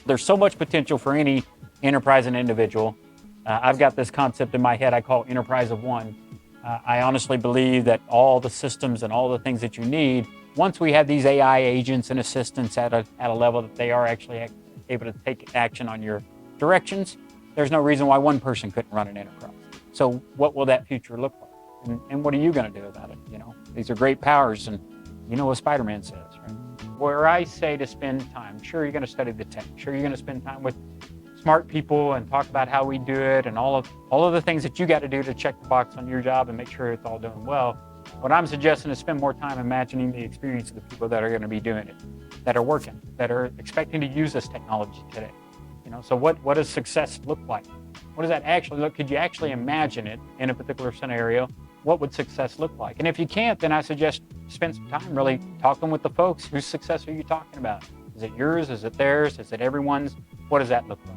There's so much potential for any enterprise and individual. I've got this concept in my head I call enterprise of one. I honestly believe that all the systems and all the things that you need, once we have these AI agents and assistants at a level that they are actually able to take action on your directions, there's no reason why one person couldn't run an enterprise. So what will that future look like? And what are you going to do about it? You know, these are great powers, and you know what Spider-Man says, right? Where I say to spend time, sure, you're going to study the tech. Sure, you're going to spend time with smart people and talk about how we do it and all of the things that you got to do to check the box on your job and make sure it's all doing well. What I'm suggesting is spend more time imagining the experience of the people that are going to be doing it, that are working, that are expecting to use this technology today. You know, so what does success look like? What does that actually look? Could you actually imagine it in a particular scenario? What would success look like? And if you can't, then I suggest spend some time really talking with the folks. Whose success are you talking about? Is it yours? Is it theirs? Is it everyone's? What does that look like?